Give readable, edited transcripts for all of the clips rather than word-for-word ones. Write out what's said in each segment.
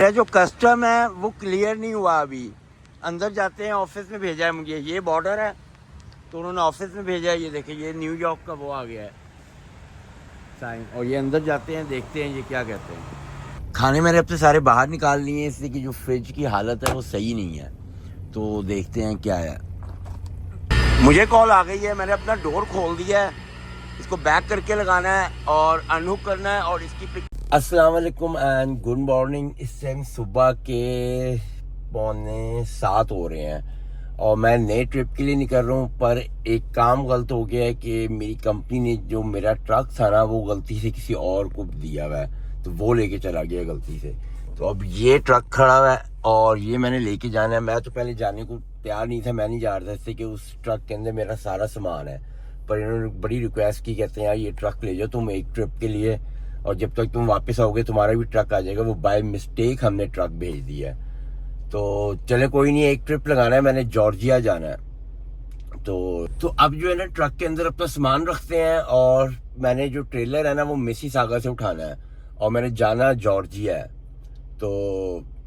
मेरा जो कस्टम है वो क्लियर नहीं हुआ अभी। अंदर जाते हैं, ऑफिस में भेजा है मुझे। ये बॉर्डर है तो उन्होंने ऑफिस में भेजा है। ये देखिए, ये न्यूयॉर्क का वो आ गया है साइन। और ये अंदर जाते हैं, देखते हैं ये क्या कहते हैं। खाने मैंने अपने सारे बाहर निकाल लिए इसलिए कि जो फ्रिज की हालत है वो सही नहीं है। तो देखते हैं क्या है। मुझे कॉल आ गई है, मैंने अपना डोर खोल दिया है। इसको बैक करके लगाना है और अनहुक करना है और इसकी अस्सलाम वालेकुम एंड गुड मॉर्निंग। इस टाइम सुबह के 6:45 हो रहे हैं और मैं नए ट्रिप के लिए निकल रहा हूँ। पर एक काम गलत हो गया है कि मेरी कंपनी ने जो मेरा ट्रक था ना वो गलती से किसी और को दिया हुआ है, तो वो लेके चला गया गलती से। तो अब ये ट्रक खड़ा हुआ है और ये मैंने लेके जाना है। मैं तो पहले जाने को तैयार नहीं था, मैं नहीं जा रहा था इससे कि उस ट्रक के अंदर मेरा सारा सामान है। पर इन्होंने बड़ी रिक्वेस्ट की, कहते हैं यार ये ट्रक ले जाओ तुम एक ट्रिप के लिए, और जब तक तुम वापस आओगे तुम्हारा भी ट्रक आ जाएगा। वो बाय मिस्टेक हमने ट्रक भेज दिया है। तो चले कोई नहीं, एक ट्रिप लगाना है, मैंने जॉर्जिया जाना है। तो अब जो है ना ट्रक के अंदर अपना सामान रखते हैं और मैंने जो ट्रेलर है ना वो मिसिसागा से उठाना है और मैंने जाना जॉर्जिया है। तो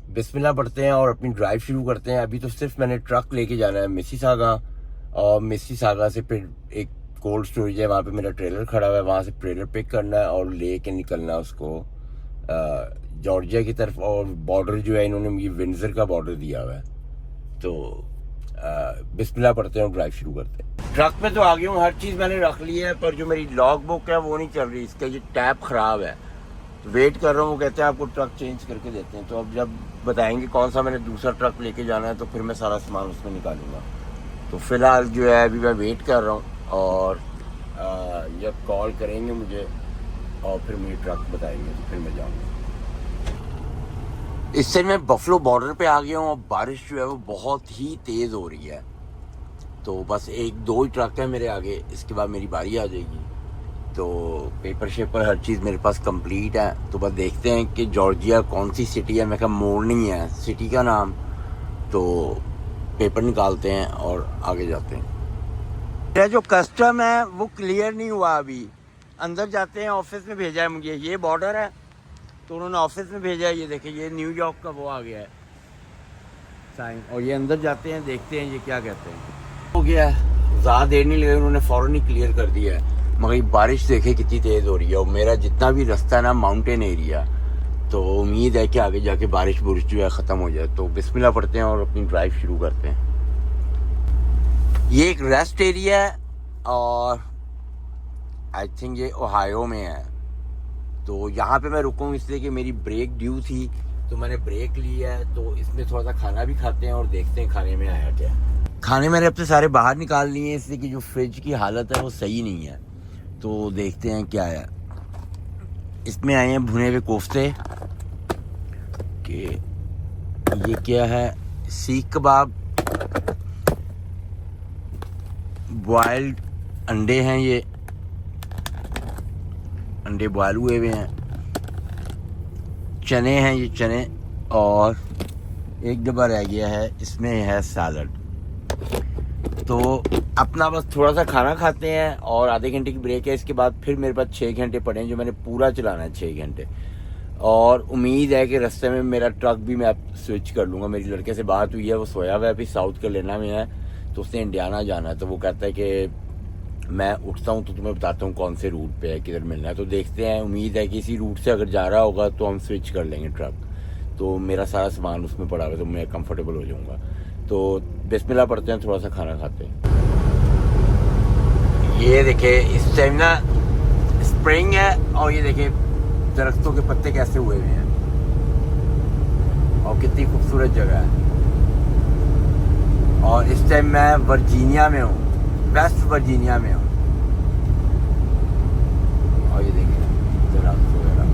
बिस्मिल्लाह पढ़ते हैं और अपनी ड्राइव शुरू करते हैं। अभी तो सिर्फ मैंने ट्रक लेके जाना है मिसिसागा, और मिसिसागा से फिर एक कोल्ड स्टोरेज है, वहाँ पे मेरा ट्रेलर खड़ा हुआ है, वहाँ से ट्रेलर पिक करना है और ले के निकलना है उसको जॉर्जिया की तरफ। और बॉर्डर जो है इन्होंने मुझे विंडसर का बॉर्डर दिया हुआ है। तो बिस्मिल्लाह पढ़ते हैं और ड्राइव शुरू करते हैं। ट्रक में तो आ गया हूँ, हर चीज़ मैंने रख ली है, पर जो मेरी लॉग बुक है वो नहीं चल रही। इसका ये टैप ख़राब है, तो वेट कर रहा हूँ। वो कहते हैं आपको ट्रक चेंज करके देते हैं। तो अब जब बताएंगे कौन सा मैंने दूसरा ट्रक लेके जाना है तो फिर मैं सारा सामान उसमें निकालूंगा। तो फिलहाल जो है अभी मैं वेट कर रहा हूँ और जब कॉल करेंगे मुझे और फिर मुझे ट्रक बताएंगे तो फिर मैं जाऊँगा। इससे मैं बफलो बॉर्डर पे आ गया हूँ और बारिश जो है वो बहुत ही तेज़ हो रही है। तो बस एक दो ही ट्रक है मेरे आगे, इसके बाद मेरी बारी आ जाएगी। तो पेपर शेपर हर चीज़ मेरे पास कंप्लीट है। तो बस देखते हैं कि जॉर्जिया कौन सी सिटी है। मैं कहा मोर्निंग है सिटी का नाम। तो पेपर निकालते हैं और आगे जाते हैं। मेरा जो कस्टम है वो क्लियर नहीं हुआ अभी। अंदर जाते हैं, ऑफिस में भेजा है मुझे। ये बॉर्डर है तो उन्होंने ऑफिस में भेजा है। ये देखिए, ये न्यूयॉर्क का वो आ गया है साइन। और ये अंदर जाते हैं, देखते हैं ये क्या कहते हैं। हो गया है, ज़्यादा देर नहीं लगी, उन्होंने फ़ौरन ही क्लियर कर दिया है। मगर बारिश देखे कितनी तेज़ हो रही है और मेरा जितना भी रास्ता है ना माउंटेन एरिया, तो उम्मीद है कि आगे जाके बारिश बुरिश जो है ख़त्म हो जाए। तो बिस्मिल्लाह पढ़ते हैं और अपनी ड्राइव शुरू करते हैं। ये एक रेस्ट एरिया है और आई थिंक ये ओहायो में है। तो यहाँ पे मैं रुकूँ इसलिए कि मेरी ब्रेक ड्यू थी, तो मैंने ब्रेक लिया है। तो इसमें थोड़ा सा खाना भी खाते हैं और देखते हैं खाने में आया क्या। खाने मैंने अपने सारे बाहर निकाल लिए हैं इसलिए कि जो फ्रिज की हालत है वो सही नहीं है। तो देखते हैं क्या है। इसमें आए हैं भुने हुए कोफ्ते के, ये क्या है, सीख कबाब, बॉयल्ड अंडे हैं, ये अंडे बॉयल हुए हुए हैं, चने हैं ये चने, और एक डब्बा रह गया है, इसमें है सैलड। तो अपना बस थोड़ा सा खाना खाते हैं और आधे घंटे की ब्रेक है। इसके बाद फिर मेरे पास 6 घंटे पड़े हैं जो मैंने पूरा चलाना है, 6 घंटे। और उम्मीद है कि रास्ते में मेरा ट्रक भी मैं स्विच कर लूँगा। मेरी लड़के से बात हुई है, वो सोया हुआ है, अभी साउथ कैरोलिना में है, तो उसने इंडियाना जाना है। तो वो कहता है कि मैं उठता हूँ तो तुम्हें बताता हूँ कौन से रूट पे है, किधर मिलना है। तो देखते हैं, उम्मीद है कि इसी रूट से अगर जा रहा होगा तो हम स्विच कर लेंगे ट्रक। तो मेरा सारा सामान उसमें पड़ा हुआ, तो मैं कंफर्टेबल हो जाऊँगा। तो बिस्मिल्लाह पढ़ते हैं, थोड़ा सा खाना खाते हैं। ये देखिए, इस टाइम ना स्प्रिंग है और ये देखिए दरख्तों के पत्ते कैसे हुए हुए हैं और कितनी खूबसूरत जगह है। और इस टाइम मैं वर्जीनिया में हूँ, वेस्ट वर्जीनिया में हूँ। और ये देखिए दरख्त वगैरह।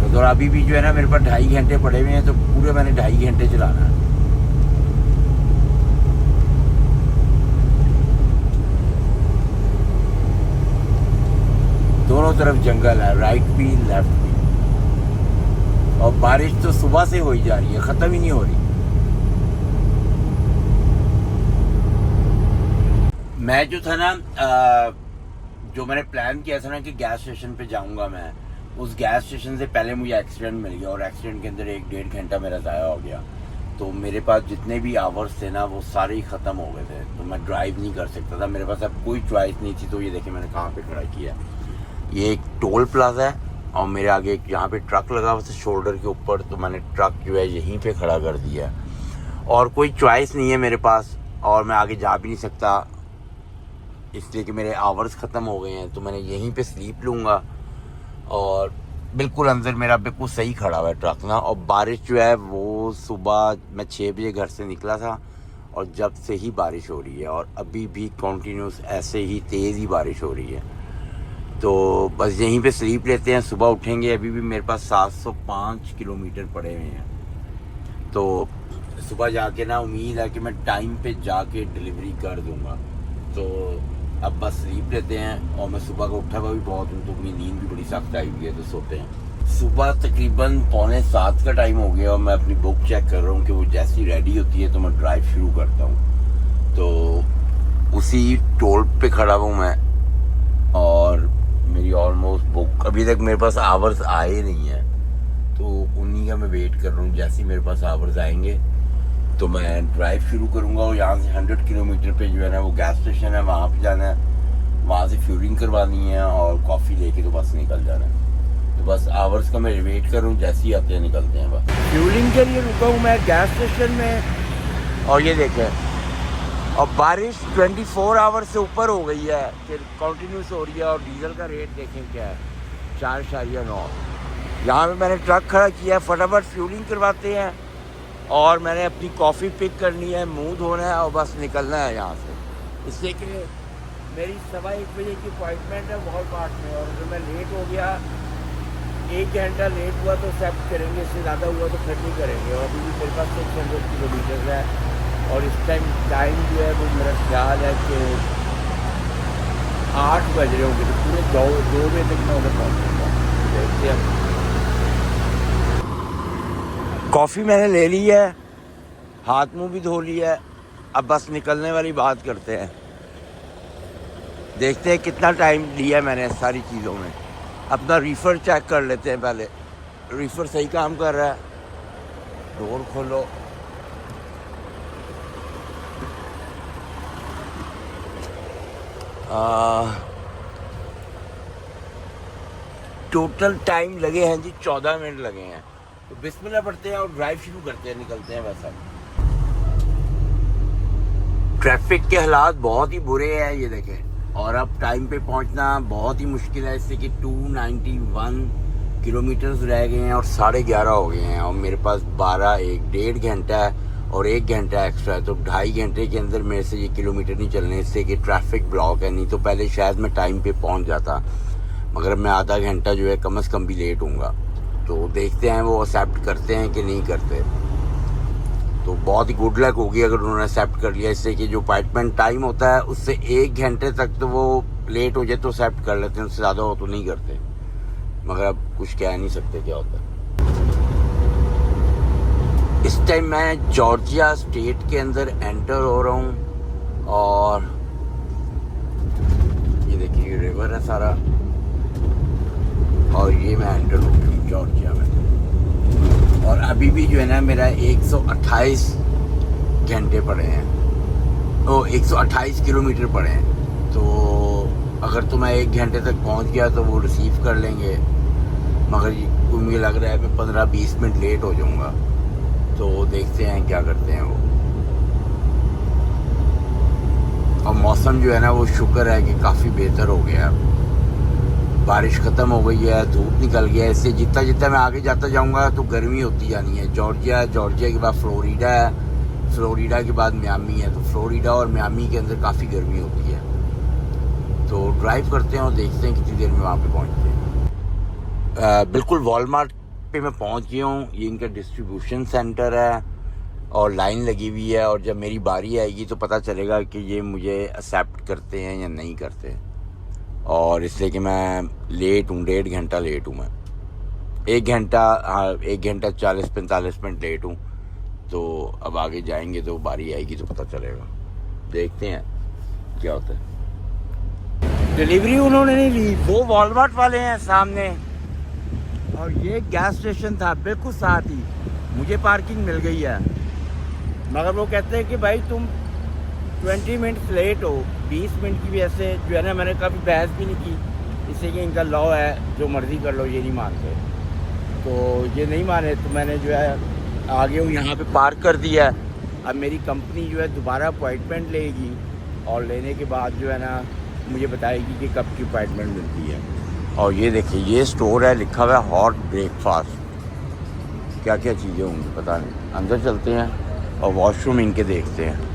और अभी भी जो है ना मेरे पास 2.5 घंटे पड़े हुए हैं, तो पूरे मैंने 2.5 घंटे चलाना है। दोनों तरफ जंगल है, राइट भी लेफ्ट भी। और बारिश तो सुबह से हो ही जा रही है, खत्म ही नहीं हो रही। मैं जो था ना जो मैंने प्लान किया था ना कि गैस स्टेशन पे जाऊंगा मैं, उस गैस स्टेशन से पहले मुझे एक्सीडेंट मिल गया और एक्सीडेंट के अंदर 1-1.5 घंटा मेरा ज़ाया हो गया। तो मेरे पास जितने भी आवर्स थे ना वो सारे ही ख़त्म हो गए थे, तो मैं ड्राइव नहीं कर सकता था, मेरे पास अब कोई चॉइस नहीं थी। तो ये देखिए मैंने कहाँ पे खड़ा किया, ये एक टोल प्लाजा है और मेरे आगे एक यहाँ पे ट्रक लगा हुआ था शोल्डर के ऊपर, तो मैंने ट्रक जो है यहीं पे खड़ा कर दिया और कोई चॉइस नहीं है मेरे पास और मैं आगे जा भी नहीं सकता, इसलिए कि मेरे आवर्स ख़त्म हो गए हैं। तो मैंने यहीं पे स्लीप लूँगा और बिल्कुल अंदर मेरा बिल्कुल सही खड़ा हुआ है ट्रक ना। और बारिश जो है वो सुबह मैं 6 बजे घर से निकला था और जब से ही बारिश हो रही है और अभी भी कंटिन्यूस ऐसे ही तेज़ ही बारिश हो रही है। तो बस यहीं पे स्लीप लेते हैं, सुबह उठेंगे। अभी भी मेरे पास 705 किलोमीटर पड़े हुए हैं, तो सुबह जाके ना उम्मीद है कि मैं टाइम पे जाके डिलीवरी कर दूंगा। तो अब बस स्लीप लेते हैं और मैं सुबह को उठा हुआ भी बहुत हूँ, तो अपनी नींद भी बड़ी सख्त आई हुई है, तो सोते हैं। सुबह तकरीबन 6:45 का टाइम हो गया और मैं अपनी बुक चेक कर रहा हूँ कि वो जैसी रेडी होती है तो मैं ड्राइव शुरू करता हूँ। तो उसी टोल पे खड़ा हूँ मैं और मेरी ऑलमोस्ट बुक अभी तक मेरे पास आवर्स आए नहीं हैं, तो उन्हीं का मैं वेट कर रहा हूँ। जैसे ही मेरे पास आवर्स आएंगे तो मैं ड्राइव शुरू करूँगा और यहाँ से 100 किलोमीटर पे जो है ना वो गैस स्टेशन है, वहाँ पे जाना है, वहाँ से फ्यूलिंग करवानी है और कॉफ़ी लेके तो बस निकल जाना है। तो बस आवर्स का मैं वेट कर रहा हूँ, जैसे ही आते हैं निकलते हैं। बस फ्यूलिंग के लिए रुका हूँ मैं गैस स्टेशन में और ये देखें, और बारिश 24 आवर से ऊपर हो गई है, फिर कंटिन्यूस हो रही है और डीजल का रेट देखें क्या है, 4.9। यहाँ पे मैंने ट्रक खड़ा किया है, फटाफट फ्यूलिंग करवाते हैं और मैंने अपनी कॉफ़ी पिक करनी है, मुंह धोना है और बस निकलना है यहाँ से। इसलिए कि मेरी 1:15 बजे की अपॉइंटमेंट है वॉलमार्ट में और अगर मैं लेट हो गया, 1 घंटा लेट हुआ तो एक्सेप्ट करेंगे, इससे ज़्यादा हुआ तो फिर नहीं करेंगे। और अभी भी मेरे पास 600 किलोमीटर है और इस टाइम जो है वो मेरा ख्याल है कि 8 बज रहे होंगे, तो पूरे 2 बजे तक मैं उधर पहुँचूँगा। देखते हैं। कॉफ़ी मैंने ले ली है, हाथ मुंह भी धो लिया है, अब बस निकलने वाली बात करते हैं। देखते हैं कितना टाइम लिया मैंने सारी चीज़ों में। अपना रीफर चेक कर लेते हैं पहले, रीफर सही काम कर रहा है। डोर खोलो, टोटल टाइम लगे हैं जी 14 मिनट लगे हैं। तो बिस्मिल्लाह पढ़ते हैं और ड्राइव शुरू करते हैं, निकलते हैं। बस अब ट्रैफिक के हालात बहुत ही बुरे हैं, ये देखें, और अब टाइम पे पहुंचना बहुत ही मुश्किल है, इससे कि 291 किलोमीटर्स रह गए हैं और 11:30 हो गए हैं और मेरे पास 1.5 घंटा है और 1 घंटा एक्स्ट्रा है, तो 2.5 घंटे के अंदर मेरे से ये किलोमीटर नहीं चलने, इससे कि ट्रैफिक ब्लॉक है। नहीं तो पहले शायद मैं टाइम पे पहुंच जाता, मगर मैं आधा घंटा जो है कम से कम भी लेट हूँगा। तो देखते हैं वो एक्सेप्ट करते हैं कि नहीं करते। तो बहुत ही गुड लक होगी अगर उन्होंने एक्सेप्ट कर लिया, इससे कि जो अपॉइंटमेंट टाइम होता है उससे 1 घंटे तक तो वो लेट हो जाए तो एक्सेप्ट कर लेते हैं, उससे ज़्यादा हो तो नहीं करते। मगर अब कुछ कह नहीं सकते क्या होता है। इस टाइम मैं जॉर्जिया स्टेट के अंदर एंटर हो रहा हूँ और ये देखिए रिवर है सारा और ये मैं एंटर हो गया हूँ जॉर्जिया में। और अभी भी जो है ना मेरा 128 घंटे पड़े हैं, तो 128 किलोमीटर पड़े हैं। तो अगर तो मैं 1 घंटे तक पहुंच गया तो वो रिसीव कर लेंगे, मगर मुझे लग रहा है मैं 15-20 मिनट लेट हो जाऊंगा। तो देखते हैं क्या करते हैं वो। और मौसम जो है ना वो शुक्र है कि काफ़ी बेहतर हो गया, बारिश ख़त्म हो गई है, धूप निकल गया है। इससे जितना जितना मैं आगे जाता जाऊंगा तो गर्मी होती जानी है। जॉर्जिया के बाद फ्लोरिडा है, फ्लोरिडा के बाद मियामी है, तो फ्लोरिडा और मियामी के अंदर काफ़ी गर्मी होती है। तो ड्राइव करते हैं और देखते हैं कितनी देर में वहाँ पे पहुँचते हैं। बिल्कुल वॉलमार्ट पे मैं पहुँच गया हूँ। ये इनका डिस्ट्रीब्यूशन सेंटर है और लाइन लगी हुई है, और जब मेरी बारी आएगी तो पता चलेगा कि ये मुझे एक्सेप्ट करते हैं या नहीं करते। और इसलिए कि मैं लेट हूँ, 1.5 घंटा लेट हूँ मैं, 1 घंटा, हाँ 1 घंटा 40-45 मिनट लेट हूँ। तो अब आगे जाएंगे तो बारी आएगी तो पता चलेगा, देखते हैं क्या होता है। डिलीवरी उन्होंने नहीं ली, वो वॉलमार्ट वाले हैं सामने, और ये गैस स्टेशन था बिल्कुल साथ ही। मुझे पार्किंग मिल गई है, मगर वो कहते हैं कि भाई तुम 20 मिनट्स लेट हो। 20 मिनट की भी ऐसे जो है ना, मैंने कभी बहस भी नहीं की, इससे कि इनका लॉ है जो मर्ज़ी कर लो, ये नहीं मानते। तो ये नहीं माने तो मैंने जो है आगे हूँ, यहाँ पे पार्क कर दिया है। अब मेरी कंपनी जो है दोबारा अपॉइंटमेंट लेगी, और लेने के बाद जो है ना मुझे बताएगी कि कब की अपॉइंटमेंट मिलती है। और ये देखिए, ये स्टोर है, लिखा हुआ है हॉट ब्रेकफास्ट। क्या क्या चीज़ें होंगी पता नहीं। अंदर चलते हैं और वॉशरूम इनके देखते हैं।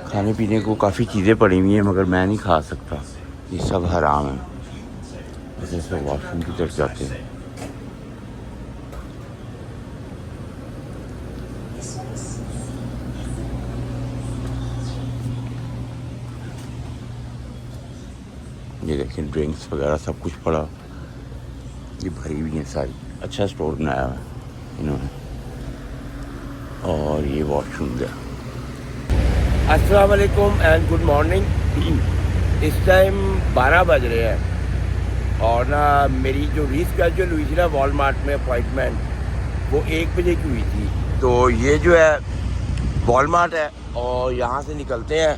खाने पीने को काफ़ी चीज़ें पड़ी हुई हैं, मगर मैं नहीं खा सकता, ये सब हराम है। जैसे वॉशरूम की तरफ जाते हैं। ये देखें, ड्रिंक्स वगैरह सब कुछ पड़ा, ये भरी हुई हैं सारी। अच्छा स्टोर बनाया हुआ है इन्होंने। और ये वॉशरूम गया। अस्सलाम वालेकुम एंड गुड मॉर्निंग। इस टाइम 12 बज रहे हैं, और ना मेरी जो रीस्केड्यूल हुई थी ना वॉलमार्ट में अपॉइंटमेंट, वो 1 बजे की हुई थी। तो ये जो है वॉलमार्ट है, और यहाँ से निकलते हैं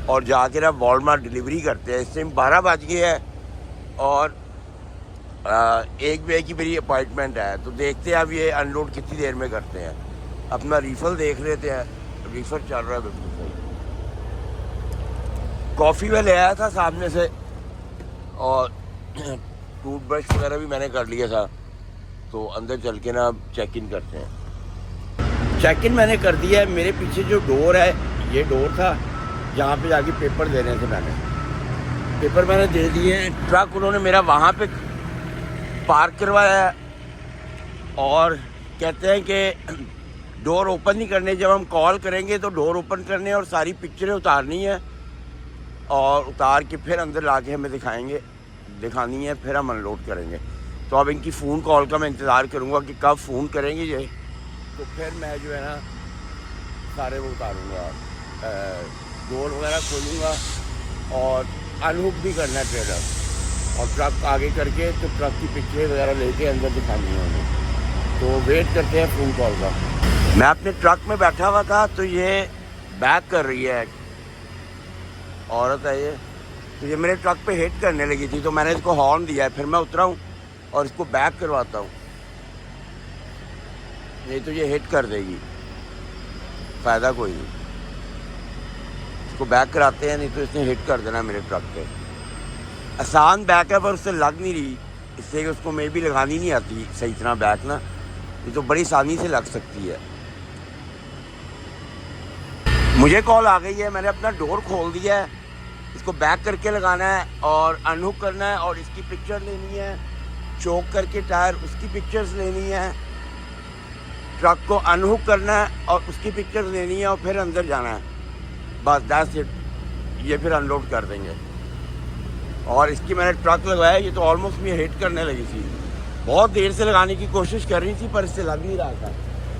और जाके ना वॉलमार्ट डिलीवरी करते हैं। इस टाइम 12 बज गए हैं, और 1 बजे की मेरी अपॉइंटमेंट है। तो देखते हैं अब ये अनलोड कितनी देर में करते हैं। अपना रीफल देख लेते हैं, रीफल चल रहा है बिल्कुल सही। कॉफ़ी में ले आया था सामने से, और टूथब्रश वगैरह भी मैंने कर लिया था। तो अंदर चल के ना चेक इन करते हैं। चेक इन मैंने कर दिया है। मेरे पीछे जो डोर है, ये डोर था जहाँ पे जाके पेपर देने थे। पेपर मैंने दे दिए हैं। ट्रक उन्होंने मेरा वहाँ पे पार्क करवाया है, और कहते हैं कि डोर ओपन नहीं करने, जब हम कॉल करेंगे तो डोर ओपन करने और सारी पिक्चरें उतारनी है, और उतार के फिर अंदर ला के हमें दिखानी है, फिर हम अनलोड करेंगे। तो अब इनकी फ़ोन कॉल का मैं इंतज़ार करूँगा कि कब फ़ोन करेंगे ये, तो फिर मैं जो है ना सारे वो उतारूँगा, डोर वगैरह खोलूँगा, और अनहुक भी करना है ट्रेलर, और ट्रक आगे करके तो ट्रक की पिक्चरें वगैरह लेके अंदर दिखानी है उन्हें। तो वेट करते हैं फ़ोन कॉल का। मैं अपने ट्रक में बैठा हुआ था, तो ये बैक कर रही है, औरत है ये। तो ये मेरे ट्रक पे हिट करने लगी थी, तो मैंने इसको हॉर्न दिया है। फिर मैं उतरा हूँ और इसको बैक करवाता हूँ, नहीं तो ये हिट कर देगी, फ़ायदा कोई नहीं। इसको बैक कराते हैं, नहीं तो इसने हिट कर देना मेरे ट्रक पे। आसान बैक है, पर उससे लग नहीं रही, इससे कि उसको मे भी लगानी नहीं आती सही तरह बैक ना, ये तो बड़ी आसानी से लग सकती है। मुझे कॉल आ गई है, मैंने अपना डोर खोल दिया है। इसको बैक करके लगाना है और अनहुक करना है, और इसकी पिक्चर लेनी है, चोक करके टायर उसकी पिक्चर्स लेनी है, ट्रक को अनहुक करना है और उसकी पिक्चर्स लेनी है, और फिर अंदर जाना है। बस दैट्स इट। ये फिर अनलोड कर देंगे। और इसकी मैंने ट्रक लगाया, ये तो ऑलमोस्ट मैं हिट करने लगी थी। बहुत देर से लगाने की कोशिश कर रही थी, पर इससे लग नहीं रहा था,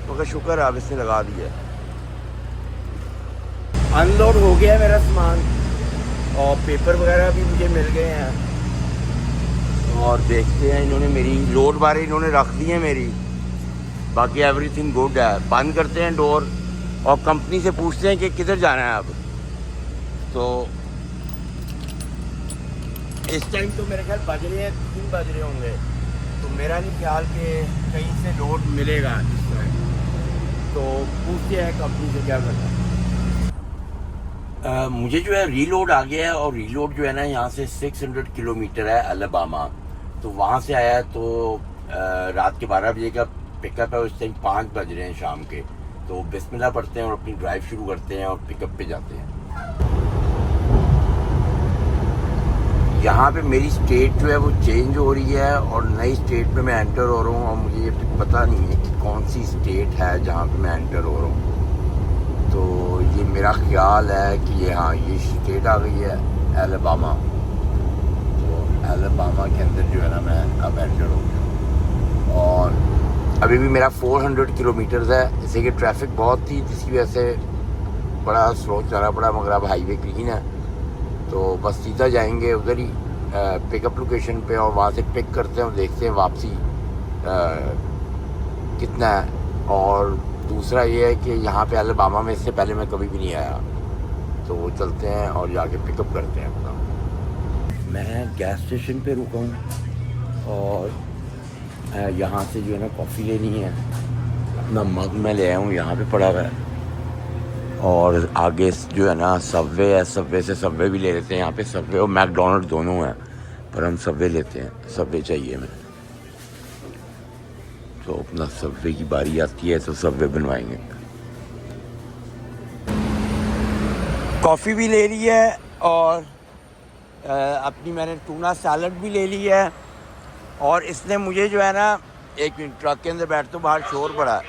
तो शुक्र है अब इसने लगा दिया। अनलोड हो गया है मेरा सामान, और पेपर वगैरह भी मुझे मिल गए हैं। और देखते हैं, इन्होंने मेरी लोड बारे इन्होंने रख दी है मेरी, बाकी एवरीथिंग गुड है। बंद करते हैं डोर, और कंपनी से पूछते हैं कि किधर जाना है अब। तो इस टाइम तो मेरे ख्याल बज रहे हैं 3 बज रहे होंगे, तो मेरा नहीं ख्याल कि कहीं से लोड मिलेगा इस टाइम। तो पूछते हैं कंपनी से क्या करना है। मुझे जो है रीलोड आ गया है, और रीलोड जो है ना यहाँ से 600 किलोमीटर है अलबामा। तो वहाँ से आया है, तो रात के 12 बजे का पिकअप है। उस टाइम 5 बज रहे हैं शाम के। तो बिस्मिल्लाह पढ़ते हैं और अपनी ड्राइव शुरू करते हैं और पिकअप पे जाते हैं। यहाँ पे मेरी स्टेट जो है वो चेंज हो रही है, और नई स्टेट में मैं एंटर हो रहा हूँ, और मुझे ये पता नहीं है कि कौन सी स्टेट है जहाँ पे मैं एंटर हो रहा हूँ। तो ये मेरा ख्याल है कि ये स्टेट आ गई है अलबामा। तो अलबामा के अंदर जो है ना मैं अब एंटर हो गया, और अभी भी मेरा 400 किलोमीटर्स है। जैसे कि ट्रैफिक बहुत थी, जिसकी वजह से बड़ा स्लो चला पड़ा, मगर अब हाईवे क्लीन है तो बस सीधा जाएंगे उधर ही पिकअप लोकेशन पे और वहाँ से पिक करते हैं और देखते हैं वापसी कितना है। और दूसरा ये है कि यहाँ पे अलबामा में इससे पहले मैं कभी भी नहीं आया, तो वो चलते हैं और जाके पिकअप करते हैं अपना। मैं गैस स्टेशन पे रुका हूँ और यहाँ से जो है ना कॉफ़ी लेनी है। अपना मग मैं ले आया हूँ, यहाँ पे पड़ा हुआ है। और आगे जो है ना सबवे है, सबवे से सबवे भी ले लेते हैं। यहाँ पे सबवे और मैकडोनल्ड दोनों हैं, पर हम सबवे लेते हैं, सबवे चाहिए हमें। तो अपना सबवे की बारी आती है तो सबवे बनवाएंगे। कॉफ़ी भी ले ली है और अपनी मैंने टूना सैलड भी ले ली है। और इसने मुझे जो है ना, एक मिनट, ट्रक के अंदर बैठ तो बाहर शोर पड़ा है।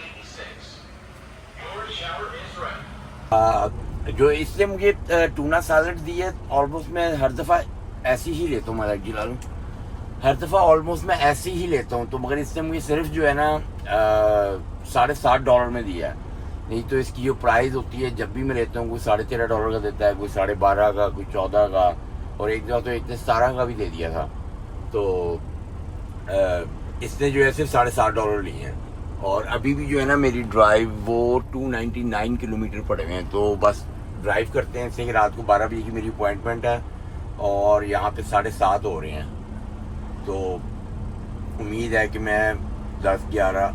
जो इसने मुझे टूना सैलड दी है, ऑलमोस्ट मैं हर दफ़ा ऐसी ही लेता हूँ। मैं गिला लूँ, हर दफ़ा ऑलमोस्ट मैं ऐसी ही लेता हूँ। तो मगर इसने मुझे सिर्फ जो है ना $7.5 में दिया है। नहीं तो इसकी जो प्राइस होती है जब भी मैं लेता हूँ, कोई $13.5 का देता है, कोई 12.5 का, कोई 14 का, और एक दफ़ा तो एक ने 17 का भी दे दिया था। तो इसने जो है सिर्फ $7.5 लिए हैं। और अभी भी जो है ना मेरी ड्राइव वो 299 किलोमीटर पड़े हुए हैं। तो बस ड्राइव करते हैं, इसलिए रात को 12 बजे की मेरी अपॉइंटमेंट है और यहाँ पे 7:30 हो रहे हैं। तो उम्मीद है कि मैं 10-11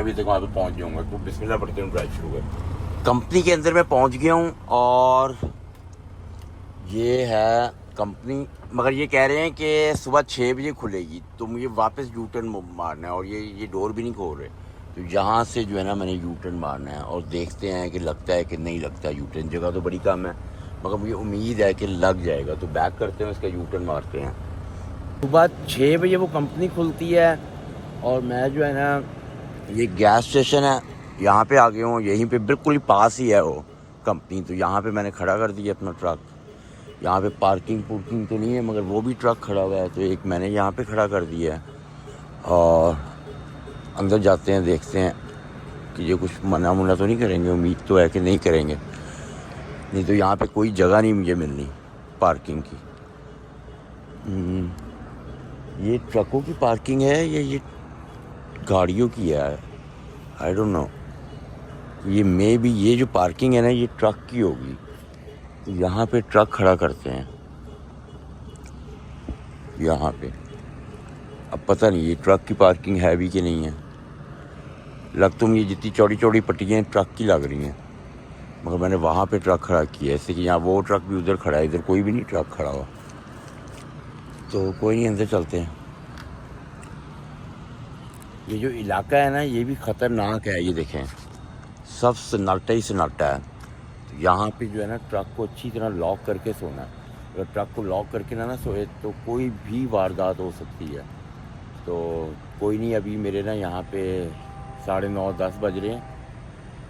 बजे तक वहाँ पे पहुँच जाऊँगा। तो बिस्मिल्लाह पढ़ते हुए ड्राइव शुरू कर। कंपनी के अंदर मैं पहुँच गया हूँ और ये है कंपनी। मगर ये कह रहे हैं कि सुबह 6 बजे खुलेगी, तो मुझे वापस यू टर्न मारना है और ये डोर भी नहीं खोल रहे। तो यहाँ से जो है ना मैंने यू टर्न मारना है और देखते हैं कि लगता है कि नहीं लगता यू टर्न। जगह तो बड़ी कम है, मगर मुझे उम्मीद है कि लग जाएगा। तो बैक करते हैं, उसका यू टर्न मारते हैं। सुबह 6 बजे वो कंपनी खुलती है और मैं जो है ना, ये गैस स्टेशन है, यहाँ पे आ गया हूँ। यहीं पे बिल्कुल ही पास ही है वो कंपनी। तो यहाँ पे मैंने खड़ा कर दिया अपना ट्रक। यहाँ पे पार्किंग तो नहीं है, मगर वो भी ट्रक खड़ा हुआ है, तो एक मैंने यहाँ पे खड़ा कर दिया है। और अंदर जाते हैं, देखते हैं कि ये कुछ मना मुना तो नहीं करेंगे। उम्मीद तो है कि नहीं करेंगे, नहीं तो यहाँ पे कोई जगह नहीं मुझे मिलनी पार्किंग की। ये ट्रकों की पार्किंग है या ये गाड़ियों की है, आई डोंट नो। ये मे बी ये जो पार्किंग है ना, ये ट्रक की होगी। तो यहाँ पे ट्रक खड़ा करते हैं यहाँ पे। अब पता नहीं ये ट्रक की पार्किंग है भी कि नहीं है। लग तो मुझे जितनी चौड़ी चौड़ी पट्टियाँ ट्रक की लग रही हैं, मगर मैंने वहाँ पे ट्रक खड़ा किया है। ऐसे कि यहाँ वो ट्रक भी उधर खड़ा है, इधर कोई भी नहीं ट्रक खड़ा हुआ। तो कोई नहीं, अंदर चलते हैं। ये जो इलाका है ना, ये भी ख़तरनाक है। ये देखें, सब सन्नाटा ही सन्नाटा है। तो यहाँ पे जो है ना, ट्रक को अच्छी तरह लॉक करके सोना है। अगर ट्रक को लॉक करके ना सोए तो कोई भी वारदात हो सकती है। तो कोई नहीं, अभी मेरे ना यहाँ पे 9:30-10 बज रहे हैं।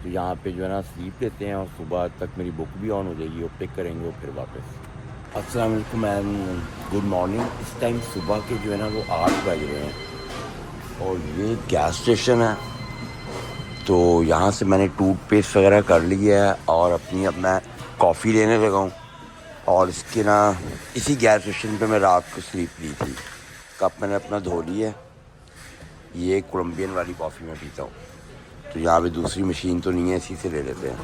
तो यहाँ पे जो है ना स्लीप लेते हैं और सुबह तक मेरी बुक भी ऑन हो जाएगी और पिक करेंगे और फिर वापस। अस्सलाम वालेकुम एंड गुड मॉर्निंग। इस टाइम सुबह के जो है ना वो 8 बज रहे हैं और ये गैस स्टेशन है। तो यहाँ से मैंने टूथपेस्ट वगैरह कर लिया है और अब मैं कॉफ़ी लेने लगा हूँ। और इसके ना इसी गैस स्टेशन पे मैं रात को स्लीप ली थी। कप मैंने अपना धो लिया। ये कोलंबियन वाली कॉफ़ी मैं पीता हूँ। तो यहाँ पे दूसरी मशीन तो नहीं है, इसी से ले लेते हैं।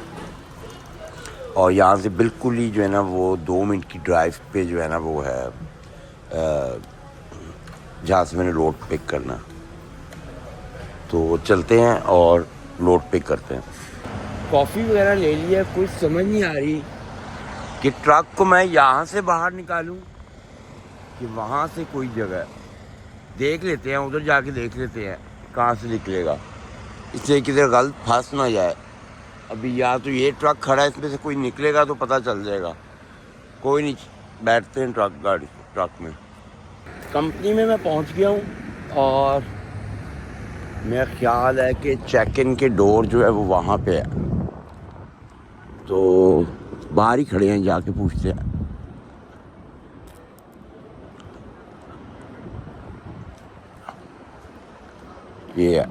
और यहाँ से बिल्कुल ही जो है ना वो 2 मिनट की ड्राइव पे जो है ना वो है जहाँ से मैंने लोड पिक करना। तो चलते हैं और लोड पिक करते हैं। कॉफ़ी वगैरह ले लिया, कुछ समझ नहीं आ रही कि ट्रक को मैं यहाँ से बाहर निकालूं कि वहाँ से कोई जगह देख लेते हैं, उधर जाके देख लेते हैं कहाँ से निकलेगा, इससे किधर गलत फंस ना जाए। अभी या तो ये ट्रक खड़ा है, इसमें से कोई निकलेगा तो पता चल जाएगा। कोई नहीं, बैठते हैं ट्रक में। कंपनी में मैं पहुंच गया हूं और मेरा ख्याल है कि चेक इन के डोर जो है वो वहाँ पे है। तो बाहर ही खड़े हैं, जाके पूछते हैं। ये है।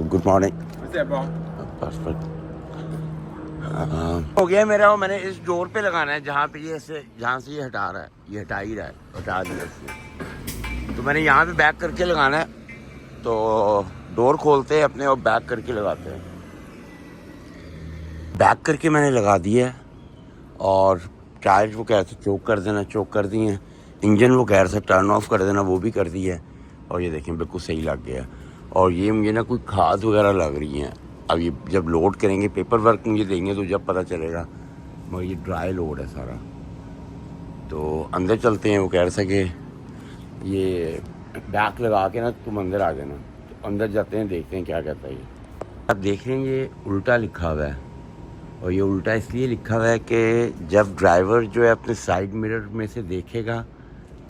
Good morning. परफेक्ट हो गया मेरा। मैंने इस डोर पे लगाना है जहाँ पे जहाँ से ये हटा रहा है, ये हटा ही रहा है, हटा दिया इसने। तो मैंने यहाँ पे बैक करके लगाना है। तो डोर खोलते हैं अपने और बैक करके लगाते हैं। बैक करके मैंने लगा दिया है और टायर्स वो कह रहे थे चोक कर देना, चोक कर दिए हैं। इंजन वो कह रहे थे टर्न ऑफ कर देना, वो भी कर दिया है। और ये देखें बिल्कुल सही लग गया। और ये मुझे ना कोई खाद वगैरह लग रही हैं। अब ये जब लोड करेंगे, पेपर वर्क मुझे देंगे तो जब पता चलेगा। मगर ये ड्राई लोड है सारा। तो अंदर चलते हैं। वो कह रहे थे कि ये बैक लगा के ना तुम अंदर आ जाना। तो अंदर जाते हैं, देखते हैं क्या कहता है ये। अब देख रहे हैं ये उल्टा लिखा हुआ है। और ये उल्टा इसलिए लिखा हुआ है कि जब ड्राइवर जो है अपने साइड मिरर में से देखेगा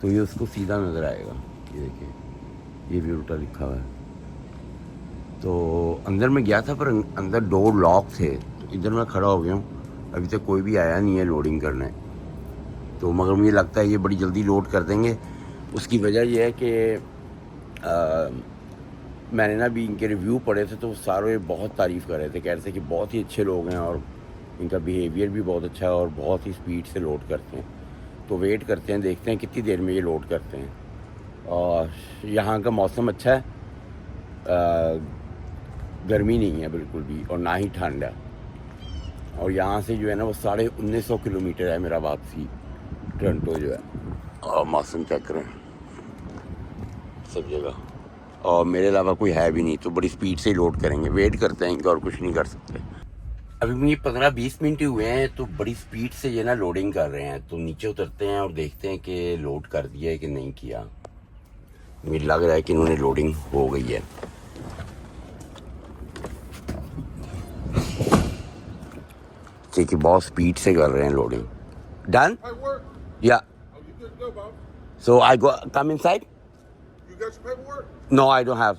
तो ये उसको सीधा नज़र आएगा। ये देखिए, ये भी उल्टा लिखा हुआ है। तो अंदर मैं गया था पर अंदर डोर लॉक थे। तो इधर मैं खड़ा हो गया हूँ। अभी तक कोई भी आया नहीं है लोडिंग करने। तो मगर मुझे लगता है ये बड़ी जल्दी लोड कर देंगे। उसकी वजह यह है कि मैंने ना भी इनके रिव्यू पढ़े थे तो सारे बहुत तारीफ़ कर रहे थे। कह रहे थे कि बहुत ही अच्छे लोग हैं और इनका बिहेवियर भी बहुत अच्छा है और बहुत ही स्पीड से लोड करते हैं। तो वेट करते हैं, देखते हैं कितनी देर में ये लोड करते हैं। और यहाँ का मौसम अच्छा है, गर्मी नहीं है बिल्कुल भी और ना ही ठंड है। और यहाँ से जो है ना वो 1950 किलोमीटर है मेरा वापसी टोरंटो जो है। और मौसम चेक करें सब जगह, और मेरे अलावा कोई है भी नहीं। तो बड़ी स्पीड से ही लोड करेंगे। वेट करते हैं इनका और कुछ नहीं कर सकते। अभी मुझे 15-20 मिनट ही हुए हैं तो बड़ी स्पीड से ये ना लोडिंग कर रहे हैं। तो नीचे उतरते हैं और देखते हैं कि लोड कर दिया है कि नहीं किया। मुझे लग रहा है कि इन्होंने लोडिंग हो गई है। कि बहुत स्पीड से कर रहे हैं loading. Done yeah so I go come inside. No I don't have.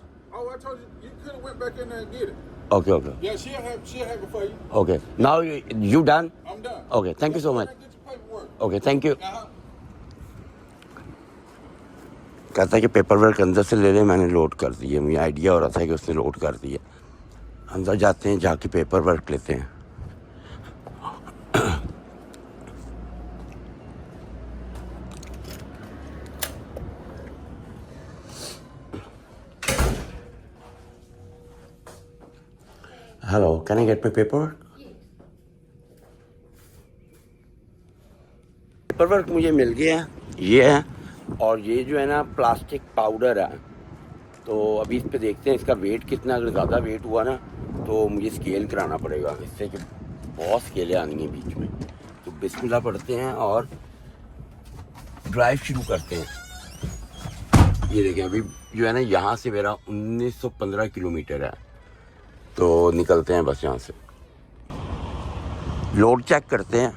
Okay. Yeah, she'll have it for you. Okay. Now you done? I'm done. Okay. Thank you so much. Get your paperwork. Okay. Thank you. कहता है कि paper work अंदर से ले ले, मैंने load कर दिया। मुझे आइडिया हो रहा था कि उसने लोड कर दिया। अंदर जाते हैं, जाके पेपर वर्क लेते हैं। Hello, can I get my paperwork? Paperwork मुझे मिल गया, ये है। और ये जो है ना प्लास्टिक पाउडर है। तो अभी इस पे देखते हैं इसका वेट कितना। अगर ज़्यादा वेट हुआ ना तो मुझे स्केल कराना पड़ेगा, इससे कि बहुत स्केलें आनी हैं बीच में। तो बिस्मिल्लाह पढ़ते हैं और ड्राइव शुरू करते हैं। ये देखें अभी जो है ना यहाँ से मेरा 1915 किलोमीटर है। तो निकलते हैं बस यहाँ से। लोड चेक करते हैं।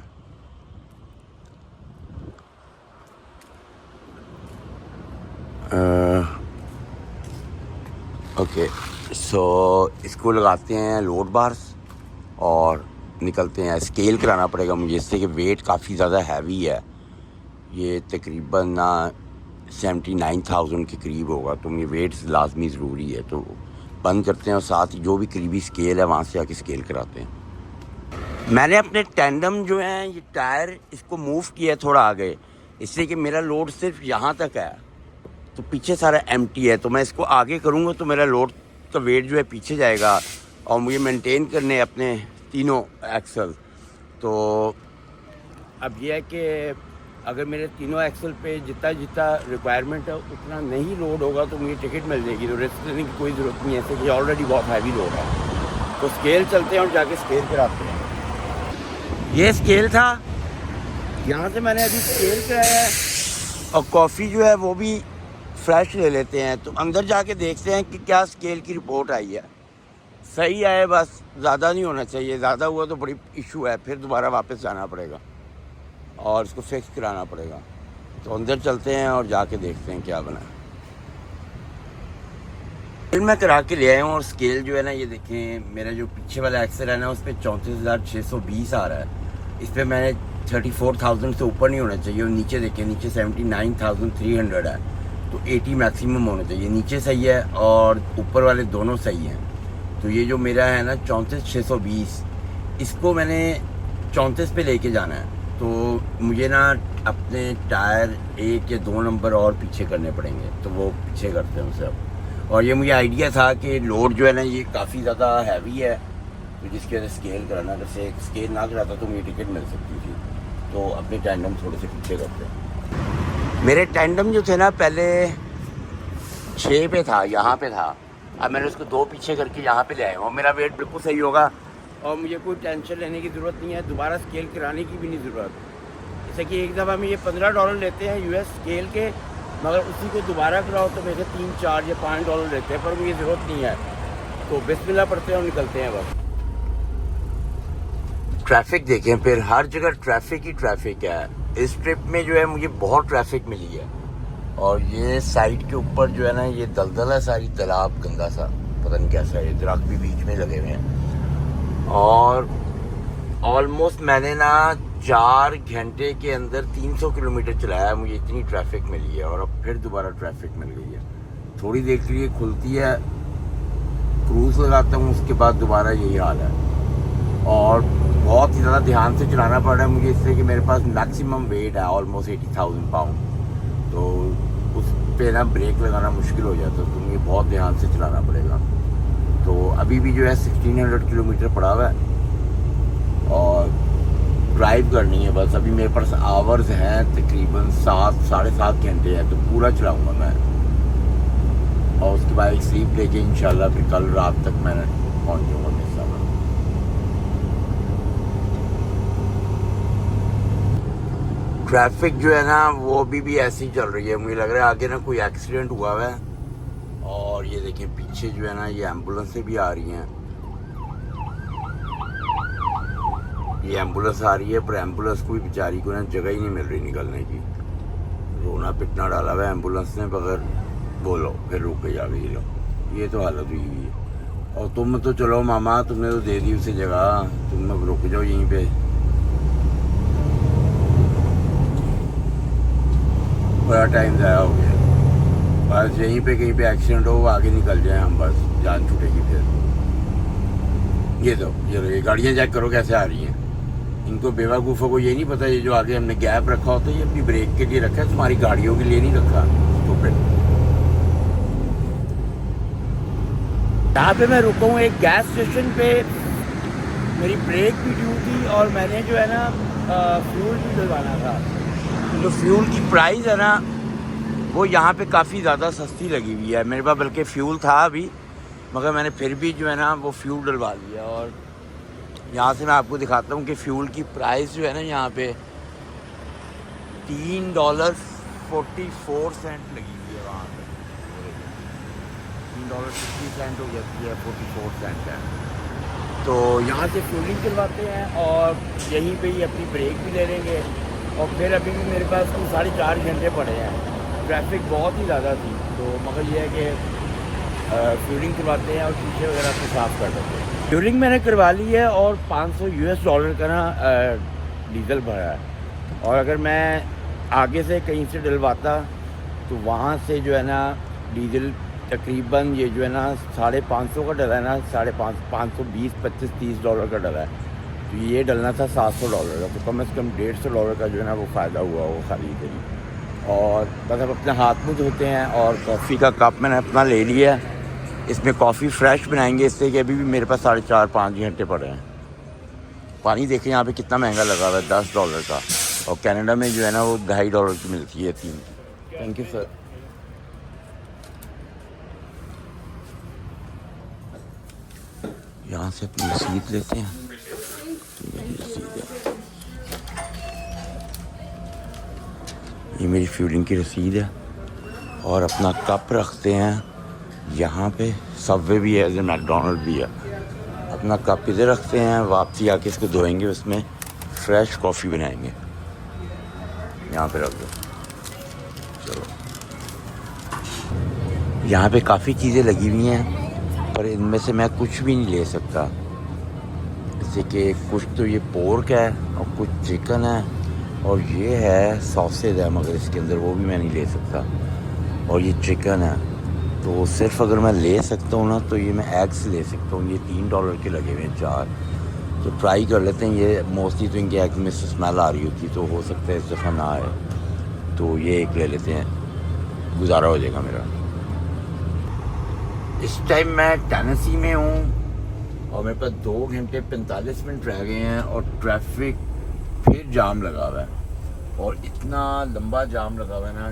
ओके, सो इसको लगाते हैं लोड बार्स और निकलते हैं। स्केल कराना पड़ेगा मुझे इससे कि वेट काफ़ी ज़्यादा हैवी है। ये तकरीबन ना 79,000 के करीब होगा। तो मुझे वेट लाजमी ज़रूरी है। तो बंद करते हैं और साथ ही जो भी करीबी स्केल है वहाँ से आके स्केल कराते हैं। मैंने अपने टैंडम जो है ये टायर इसको मूव किया थोड़ा आगे, इसलिए कि मेरा लोड सिर्फ यहाँ तक है। तो पीछे सारा एम्प्टी है। तो मैं इसको आगे करूँगा तो मेरा लोड का वेट जो है पीछे जाएगा और मुझे मेंटेन करने अपने तीनों एक्सल। तो अब ये है कि अगर मेरे तीनों एक्सल पे जितना रिक्वायरमेंट है उतना नहीं लोड होगा तो मुझे टिकट मिल जाएगी। तो रिस्क लेने की कोई ज़रूरत नहीं है, ऐसे कि ऑलरेडी बहुत हैवी लोड है। तो स्केल चलते हैं और जाके स्केल कराते हैं। ये स्केल था, यहाँ से मैंने अभी स्केल कराया है। और कॉफ़ी जो है वो भी फ्रेश ले लेते हैं। तो अंदर जाके देखते हैं कि क्या स्केल की रिपोर्ट आई है। सही आए बस, ज़्यादा नहीं होना चाहिए। ज़्यादा हुआ तो बड़ी इशू है, फिर दोबारा वापस जाना पड़ेगा और इसको फिक्स कराना पड़ेगा। तो अंदर चलते हैं और जाके देखते हैं क्या बना। फिर मैं करा के ले आया हूँ। और स्केल जो है ना ये देखें, मेरा जो पीछे वाला एक्सल है ना उस पर 34,620 आ रहा है। इस पर मैंने 34,000 से ऊपर नहीं होना चाहिए। और नीचे देखें, नीचे 79,300 है। तो 80 मैक्सिमम होना चाहिए। नीचे सही है और ऊपर वाले दोनों सही हैं। तो ये जो मेरा है ना 34,620, इसको मैंने 34 पे लेके जाना है। तो मुझे ना अपने टायर 1 या 2 नंबर और पीछे करने पड़ेंगे, तो वो पीछे करते हैं उसे अब। और ये मुझे आइडिया था कि लोड जो है ना ये काफ़ी ज़्यादा हैवी है, तो जिसकी वजह से स्केल कराना, अगर से स्केल ना कराता तो मुझे टिकट मिल सकती थी। तो अपने टैंडम थोड़े से पीछे करते हैं। मेरे टैंडम जो थे ना पहले 6 पे था, यहाँ पे था, अब मैंने उसको 2 पीछे करके यहाँ पे ले आया हूँ। मेरा वेट बिल्कुल सही होगा और मुझे कोई टेंशन लेने की ज़रूरत नहीं है, दोबारा स्केल कराने की भी नहीं ज़रूरत। जैसे कि एक दफ़ा में ये $15 लेते हैं US स्केल के, मगर उसी को दोबारा कराओ तो मेरे 3, 4 या $5 लेते हैं, पर मुझे ज़रूरत नहीं है। तो बिस्मिल्लाह पढ़ते हैं और निकलते हैं बस। ट्रैफिक देखें, फिर हर जगह ट्रैफिक ही ट्रैफिक है। इस ट्रिप में जो है मुझे बहुत ट्रैफिक मिली है। और ये साइड के ऊपर जो है ना ये दलदल है सारी, तालाब गंदा सा, पता नहीं कैसा है, दरख्त भी बीच में लगे हुए हैं। और ऑलमोस्ट मैंने ना 4 घंटे के अंदर 300 किलोमीटर चलाया, मुझे इतनी ट्रैफिक मिली है। और अब फिर दोबारा ट्रैफिक मिल गई है। थोड़ी देर के लिए खुलती है, क्रूज लगाता हूँ, उसके बाद दोबारा यही हाल है। और बहुत ही ज़्यादा ध्यान से चलाना पड़ रहा है मुझे, इसलिए कि मेरे पास मैक्सिमम वेट है ऑलमोस्ट 80,000 पाउंड। तो उस पे ना ब्रेक लगाना मुश्किल हो जाता है, तो मुझे बहुत ध्यान से चलाना पड़ेगा। तो अभी भी जो है 1600 किलोमीटर पड़ा हुआ है और ड्राइव करनी है बस। अभी मेरे पास आवर्स हैं तकरीबन 7, साढ़े 7 घंटे हैं, तो पूरा चलाऊँगा मैं। और उसके बाद एक स्लीप लेके इंशाल्लाह फिर कल रात तक मैं पहुँच जाऊँगा मेरे साथ। ट्रैफिक जो है ना वो अभी भी ऐसी चल रही है, मुझे लग रहा है आगे ना कोई एक्सीडेंट हुआ है। और ये देखिए पीछे जो है ना ये एम्बुलेंसें भी आ रही हैं, ये एम्बुलेंस आ रही है, पर एम्बुलेंस को भी बेचारी को ना जगह ही नहीं मिल रही निकलने की। रोना पिटना डाला हुआ है एम्बुलेंस ने, बगैर बोलो फिर रुक गई आ गई। लो ये तो हालत हुई हुई है। और तुम तो चलो मामा, तुमने तो दे दी उसे जगह, तुम रुक जाओ यहीं पे। बड़ा टाइम ज़ाया हो गया, बस यहीं पे कहीं पे एक्सीडेंट हो आगे निकल जाए हम, बस जान छूटेगी फिर। ये गाड़ियाँ चेक करो कैसे आ रही हैं। इनको बेवकूफ़ों को ये नहीं पता, ये जो आगे हमने गैप रखा होता है ये अपनी ब्रेक के लिए रखा है, तुम्हारी गाड़ियों के लिए नहीं रखा। तो फिर यहाँ पे मैं रुका हूँ एक गैस स्टेशन पे, मेरी ब्रेक भी ड्यू थी और मैंने जो है ना फ्यूल भी डलवाना था। तो फ्यूल की प्राइस है ना वो यहाँ पे काफ़ी ज़्यादा सस्ती लगी हुई है। मेरे पास बल्कि फ्यूल था अभी, मगर मैंने फिर भी जो है ना वो फ्यूल डलवा लिया। और यहाँ से मैं आपको दिखाता हूँ कि फ्यूल की प्राइस जो है ना यहाँ पे $3.44 लगी हुई है। वहाँ पे $3.50 हो जाती है, 44 सेंट है। तो यहाँ से फ्यूलिंग करवाते हैं और यहीं पे ही अपनी ब्रेक भी ले लेंगे। और फिर अभी भी मेरे पास कुछ 4.5 घंटे पड़े हैं, ट्रैफिक बहुत ही ज़्यादा थी। तो मगर ये है कि फ्यूलिंग करवाते हैं और शीशे वगैरह को साफ़ कर देते हैं। फ्यूलिंग मैंने करवा ली है और $500 का ना डीज़ल भरा है। और अगर मैं आगे से कहीं से डलवाता तो वहाँ से जो है ना डीज़ल तकरीबन ये जो है ना $550 का डला है ना, $520, $25, $30 का डला है। तो ये डलना था $700 का, तो कम से कम $150 का जो है ना वो फ़ायदा हुआ वो खरीद ही। और बस अब अपने हाथ मुँह धोते हैं। और कॉफ़ी का कप मैंने अपना ले लिया है, इसमें कॉफ़ी फ्रेश बनाएंगे, इससे कि अभी भी मेरे पास 4.5-5 घंटे पड़े हैं। पानी देखें यहाँ पे कितना महंगा लगा हुआ है, $10 का। और कनाडा में जो है ना वो $2.5 की मिलती है 3 की। Thank you sir. यहाँ से अपनी रसीद लेते हैं, ये मेरी फ्यूलिंग की रसीद है। और अपना कप रखते हैं यहाँ पे, सबवे भी है, मैकडोनल्ड भी है। अपना कप इधर रखते हैं, वापसी आके इसको धोएंगे, उसमें फ्रेश कॉफ़ी बनाएंगे। यहाँ पे रख दो। चलो, यहाँ पे काफ़ी चीज़ें लगी हुई हैं, पर इनमें से मैं कुछ भी नहीं ले सकता। जैसे कि कुछ तो ये पोर्क है और कुछ चिकन है और ये है सॉसेज है, मगर इसके अंदर वो भी मैं नहीं ले सकता। और ये चिकन है तो सिर्फ अगर मैं ले सकता हूँ ना तो ये मैं एग्स ले सकता हूँ। ये $3 के लगे हुए हैं 4, तो ट्राई कर लेते हैं। ये मोस्टली तो इनके एग में से स्मेल आ रही होती, तो हो सकता है इस दफ़ा ना आए, तो ये एक ले लेते हैं, गुजारा हो जाएगा मेरा। इस टाइम मैं टेनेसी में हूँ और मेरे पास 2 घंटे 45 मिनट रह गए हैं और ट्रैफिक फिर जाम लगा हुआ है, और इतना लंबा जाम लगा हुआ है ना,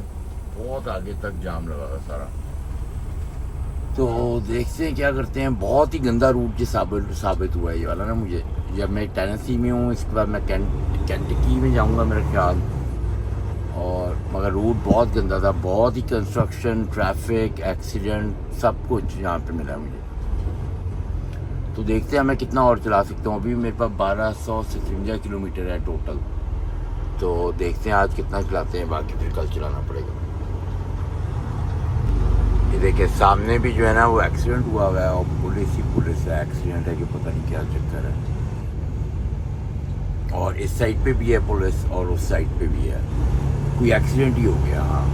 बहुत आगे तक जाम लगा हुआ है सारा। तो देखते हैं क्या करते हैं। बहुत ही गंदा रूट जो साबित हुआ है ये वाला ना मुझे। जब मैं टेनेसी में हूँ, इसके बाद मैं केंटकी में जाऊँगा मेरा ख्याल, और मगर रूट बहुत गंदा था, बहुत ही कंस्ट्रक्शन, ट्रैफिक, एक्सीडेंट, सब कुछ यहाँ पे मिला मुझे। तो देखते हैं मैं कितना और चला सकता हूँ। अभी मेरे पास 1253 किलोमीटर है टोटल, तो देखते हैं आज कितना चलाते हैं, बाकी फिर कल चलाना पड़ेगा। ये देखिए सामने भी जो है ना वो एक्सीडेंट हुआ है, और पुलिस है, एक्सीडेंट है कि पता नहीं क्या चक्कर है। और इस साइड पे भी है पुलिस और उस साइड पे भी है, कोई एक्सीडेंट ही हो गया। हाँ,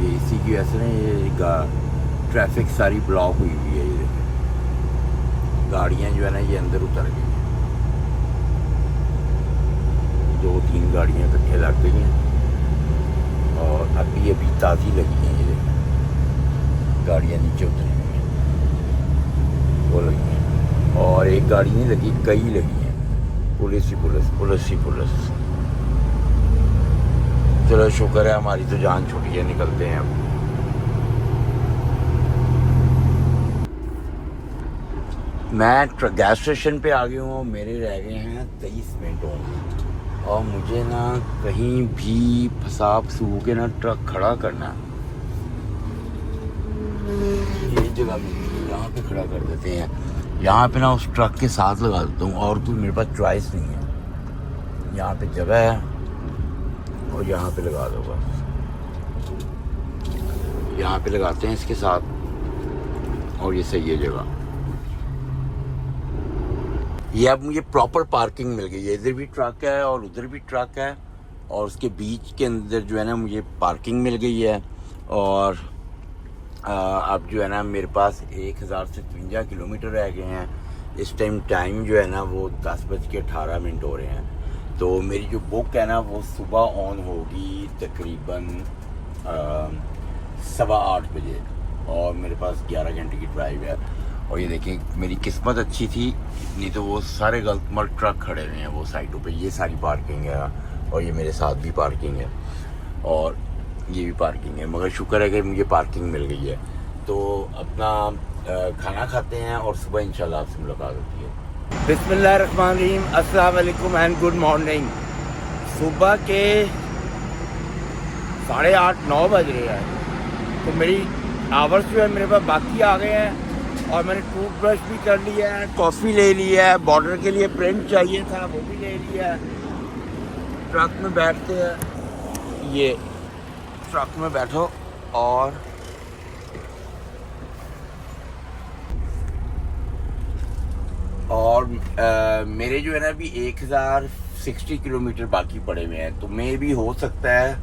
ये इसी की वजह से ना ये ट्रैफिक सारी ब्लॉक हुई हुई है। ये देखिए गाड़ियाँ जो है ना ये अंदर उतर गई हैं, 2-3 गाड़ियाँ इकट्ठे लग गई हैं, और अभी ताज़ी लगी हैं। ये देखिए गाड़ियाँ नीचे उतरी हुई हैं, वो लगी हैं, और एक गाड़ी नहीं लगी, कई लगी हैं। पुलिस ही पुलिस। चलो शुक्र है हमारी तो जान छूटी है, निकलते हैं अब। मैं गैस स्टेशन पे आ गया हूँ, मेरे रह गए हैं 23 मिनट, और मुझे ना कहीं भी फंसा फूस के ना ट्रक खड़ा करना है। ये जगह मिलती है, यहाँ पे खड़ा कर देते हैं, यहाँ पे ना उस ट्रक के साथ लगा देता हूँ, और कोई मेरे पास चॉइस नहीं है। यहाँ पे जगह है और यहाँ पे लगा दो बस, यहाँ पे लगाते हैं इसके साथ, और ये सही है जगह। ये अब मुझे प्रॉपर पार्किंग मिल गई है, इधर भी ट्रक है और उधर भी ट्रक है, और उसके बीच के अंदर जो है ना मुझे पार्किंग मिल गई है। और अब जो है ना मेरे पास 1053 किलोमीटर रह गए हैं। इस टाइम जो है ना वो 10:18 हो रहे हैं। तो मेरी जो बुक है ना वो सुबह ऑन होगी तकरीबन 8:15 बजे, और मेरे पास 11 घंटे की ड्राइव है। और ये देखिए मेरी किस्मत अच्छी थी, नहीं तो वो सारे गलतमल ट्रक खड़े हुए हैं वो साइडों पे। ये सारी पार्किंग है, और ये मेरे साथ भी पार्किंग है, और ये भी पार्किंग है, मगर शुक्र है कि मुझे पार्किंग मिल गई है। तो अपना खाना खाते हैं और सुबह इंशाल्लाह आपसे मुलाकात होती है। बिस्मिल्लाहिर्रहमानिर्रहीम, अस्सलाम वालेकुम एंड गुड मॉर्निंग। सुबह के 8:30-9 बज रहे हैं, तो मेरी आवर्स जो है मेरे पास बाकी आ गए हैं, और मैंने टूथब्रश भी कर लिया है, कॉफ़ी ले लिया है, बॉर्डर के लिए प्रिंट चाहिए था वो भी ले लिया है। ट्रक में बैठते हैं, ये ट्रक में बैठो, और मेरे जो है ना अभी 1060 किलोमीटर बाकी पड़े हुए हैं। तो मे भी हो सकता है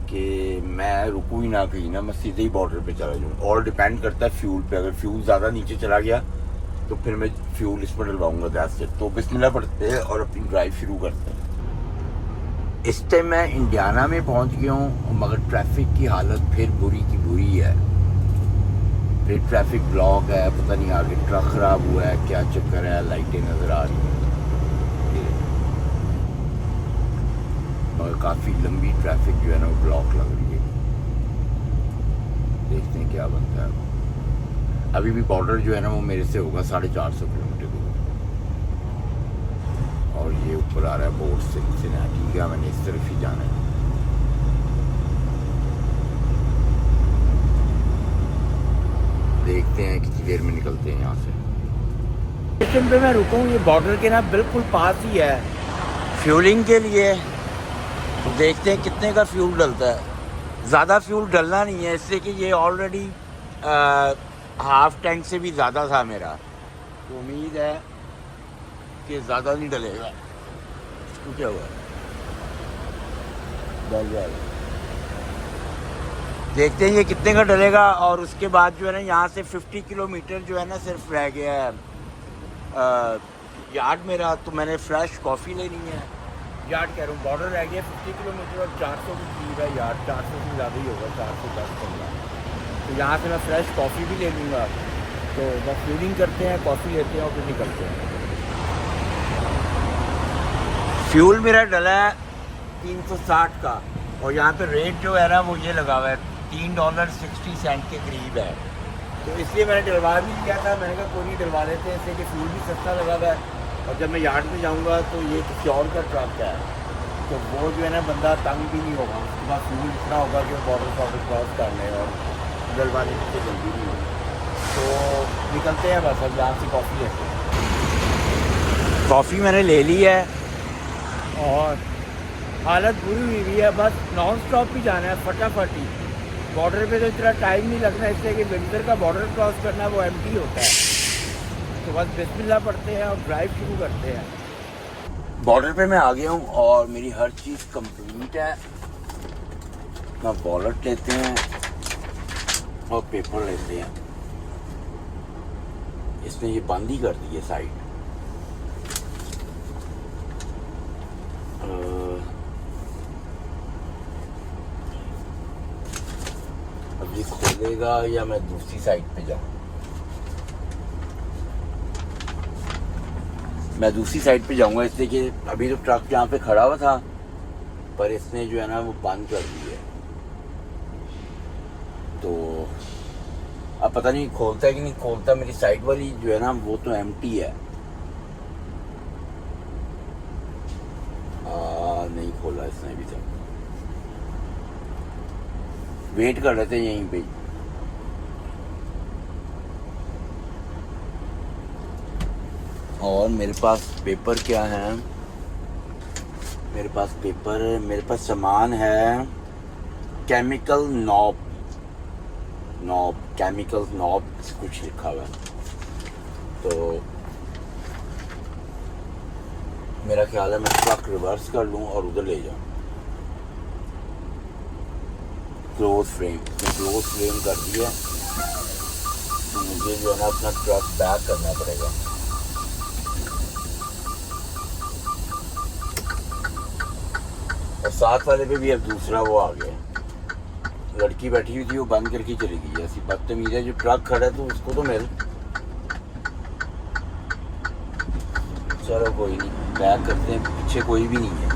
कि मैं रुकूँ ही ना कहीं ना, मैं सीधे ही बॉर्डर पे चला जाऊँ। और डिपेंड करता है फ्यूल पे, अगर फ्यूल ज़्यादा नीचे चला गया तो फिर मैं फ्यूल इस पर डलवाऊँगा गैस से। तो बिस्मिल्लाह पढ़ते हैं और अपनी ड्राइव शुरू करते हैं। इस टाइम मैं इंडियाना में पहुंच गया हूँ, मगर ट्रैफिक की हालत फिर बुरी की बुरी है। फिर ट्रैफिक ब्लॉक है, पता नहीं आगे ट्रक ख़राब हुआ है, क्या चक्कर है, लाइटें नज़र आ रही हैं, मगर काफ़ी लंबी ट्रैफिक जो है ना वो ब्लॉक लग रही है। देखते हैं क्या बनता है। अभी भी बॉर्डर जो है ना वो मेरे से होगा 450 किलोमीटर दूर, और ये ऊपर आ रहा है बोर्ड से ठीक है, मैंने इस तरफ ही जाना है। देखते हैं कितनी देर में निकलते हैं यहाँ से। स्टेशन पे मैं रुका हूँ, ये बॉर्डर के ना बिल्कुल पास ही है फ्यूलिंग के लिए। तो देखते हैं कितने का फ्यूल डलता है। ज़्यादा फ्यूल डलना नहीं है, इससे कि ये ऑलरेडी हाफ टैंक से भी ज़्यादा था मेरा, तो उम्मीद है कि ज़्यादा नहीं डलेगा। इसको क्या हुआ, डल जाएगा। देखते हैं ये कितने का डलेगा। और उसके बाद जो है ना यहाँ से 50 किलोमीटर जो है ना सिर्फ रह गया है यार्ड मेरा। तो मैंने फ्रेश कॉफ़ी लेनी है। यार्ड कह रहा हूँ, बॉर्डर रह गया 50 किलोमीटर और 400 की करीब है यार्ड, 400 से ज़्यादा ही होगा, 410-15। तो यहाँ से मैं फ्रेश कॉफ़ी भी ले लूँगा। तो बस फीलिंग करते हैं, कॉफ़ी लेते हैं और फिर निकलते हैं। फ्यूल मेरा डला है 360 का और यहाँ पे रेट जो है ना वो ये लगा हुआ है $3.60 के करीब है। तो इसलिए मैंने डलवा भी लिया था। मैंने कहा कोई नहीं डलवा लेते हैं, इससे कि फ्यूल भी सस्ता लगा हुआ है और जब मैं यार्ड में जाऊँगा तो ये किसी और का ट्रक है तो वो जो है ना बंदा तंग भी नहीं होगा। उसके बाद फ्यूल इतना होगा कि बॉर्डर क्रॉस करने और डलवाने की कोई जल्दी नहीं होगी। तो निकलते हैं बस, अब यहाँ से कॉफ़ी लेते हैं। कॉफ़ी मैंने ले ली है और हालत बुरी हुई हुई है। बस नॉन स्टॉप भी जाना है फटाफट ही। बॉर्डर पे तो इतना टाइम नहीं लगना, इसलिए कि विंटर का बॉर्डर क्रॉस करना वो एम्प्टी होता है। तो बस बिस्मिल्लाह पढ़ते हैं और ड्राइव शुरू करते हैं। बॉर्डर पे मैं आ गया हूँ और मेरी हर चीज़ कंप्लीट है। अपना वॉलेट लेते हैं और पेपर लेते हैं। इसने ये बंद ही कर दी है साइड। अब ये खोलेगा या मैं दूसरी साइड पे जाऊँ? मैं दूसरी साइड पे जाऊंगा, इसलिए कि अभी तो ट्रक यहाँ पे खड़ा हुआ था पर इसने जो है ना वो बंद कर दी है। तो अब पता नहीं खोलता है कि नहीं खोलता। मेरी साइड वाली जो है ना वो तो एम्प्टी है। नहीं खोला इसने अभी तक। वेट कर रहे थे यहीं पे। और मेरे पास पेपर क्या है? मेरे पास पेपर, मेरे पास सामान है केमिकल नॉब केमिकल नॉब कुछ लिखा हुआ है। तो मेरा ख्याल है मैं ट्रक रिवर्स कर लूँ और उधर ले जाऊँ। क्लोज फ्रेम कर दिया। तो मुझे जो है ना अपना ट्रक बैक करना पड़ेगा। और साथ वाले पे भी अब दूसरा वो आ गया। लड़की बैठी हुई थी, वो बंद करके चली गई। ऐसी बदतमीज है। जो ट्रक खड़ा है तो उसको तो मिल। चलो कोई नहीं, बैक करते हैं। पीछे कोई भी नहीं है।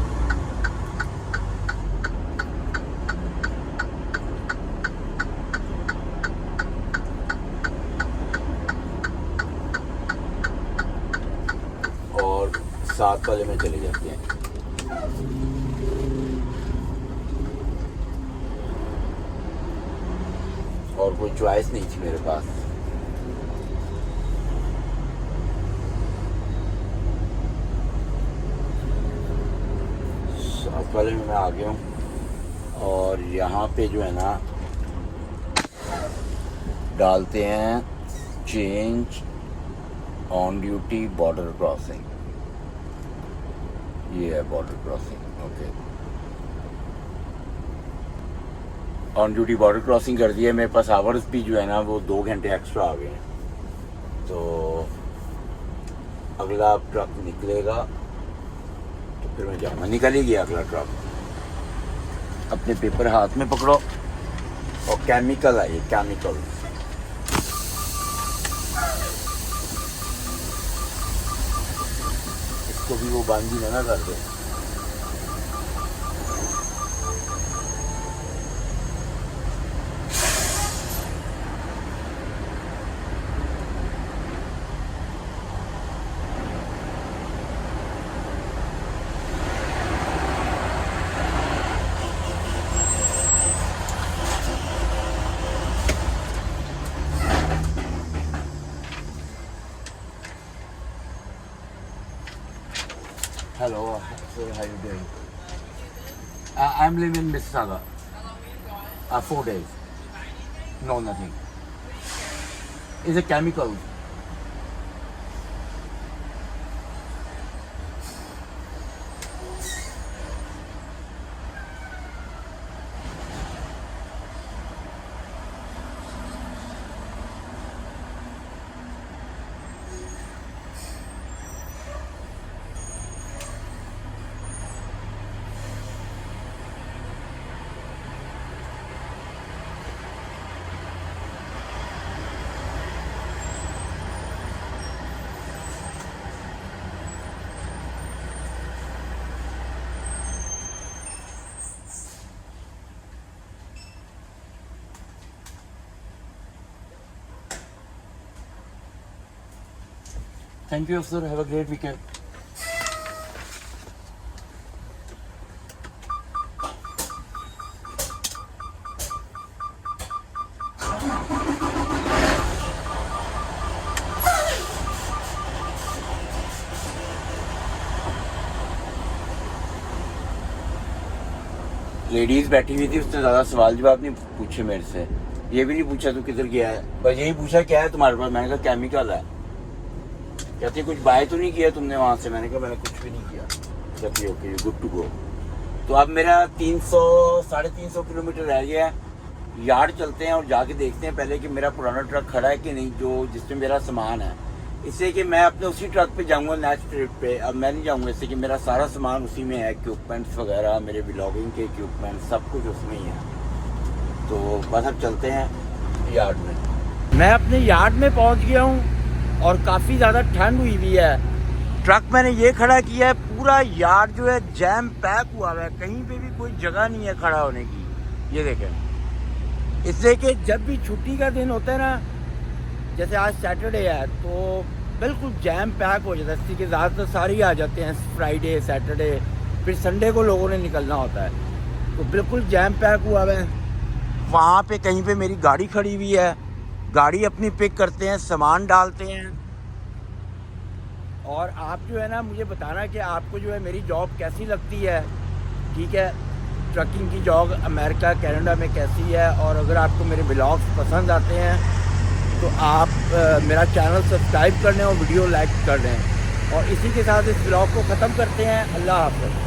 और साथ वाले में चले जाते हैं। और कोई चॉइस नहीं थी मेरे पास। साथ वाले में मैं आ गया हूँ और यहाँ पे जो है ना डालते हैं change on duty border crossing. ये है border crossing. Okay, on duty border crossing कर दिया। मेरे पास आवर्स भी जो है ना वो 2 घंटे एक्स्ट्रा आ गए हैं। तो अगला ट्रक निकलेगा तो फिर मैं जाऊँगा। निकल ही गया अगला ट्रक। अपने पेपर हाथ में पकड़ो और केमिकल है ये, केमिकल। इसको भी वो बंद ही ना कर दे। Hello, sir, how you doing? I'm living in Mississauga. 4 days. No, nothing. It's a chemical. Thank you sir, have a great weekend. Ladies बैठी हुई थी, उसने ज्यादा सवाल जवाब नहीं पूछे मेरे से। ये भी नहीं पूछा तू किधर गया है, बस यही पूछा क्या है तुम्हारे पास। मैंने कहा केमिकल है। कहती कुछ बाय तो नहीं किया तुमने वहां से। मैंने कहा मैंने कुछ भी नहीं किया। कहती ओके गुड टू गो। तो अब मेरा 300-350 किलोमीटर रह गया है। यार्ड चलते हैं और जाके देखते हैं पहले कि मेरा पुराना ट्रक खड़ा है कि नहीं, जो जिसमें मेरा सामान है। इससे कि मैं अपने उसी ट्रक पे जाऊंगा नेक्स्ट ट्रिप पे। अब मैं नहीं जाऊंगा, इससे कि मेरा सारा सामान उसी में है, इक्विपमेंट्स वगैरह, मेरे व्लॉगिंग के इक्विपमेंट सब कुछ उसमें ही है। तो बस अब चलते हैं यार्ड में। मैं अपने यार्ड में पहुंच गया हूं और काफ़ी ज़्यादा ठंड हुई हुई है। ट्रक मैंने ये खड़ा किया है, पूरा यार्ड जो है जैम पैक हुआ हुआ है, कहीं पे भी कोई जगह नहीं है खड़ा होने की। ये देखें, इसलिए कि जब भी छुट्टी का दिन होता है ना, जैसे आज सैटरडे है, तो बिल्कुल जैम पैक हो जाता है। इसलिए कि ज़्यादातर सारे ही आ जाते हैं फ्राइडे सैटरडे, फिर संडे को लोगों ने निकलना होता है। तो बिल्कुल जैम पैक हुआ हुआ है। वहाँ पे कहीं पे मेरी गाड़ी खड़ी हुई है, गाड़ी अपनी पिक करते हैं, सामान डालते हैं। और आप जो है ना मुझे बताना कि आपको जो है मेरी जॉब कैसी लगती है, ठीक है। ट्रकिंग की जॉब अमेरिका कनाडा में कैसी है। और अगर आपको मेरे ब्लॉग्स पसंद आते हैं तो आप मेरा चैनल सब्सक्राइब कर लें और वीडियो लाइक कर दें। और इसी के साथ इस ब्लॉग को ख़त्म करते हैं। अल्लाह हाफ़िज़।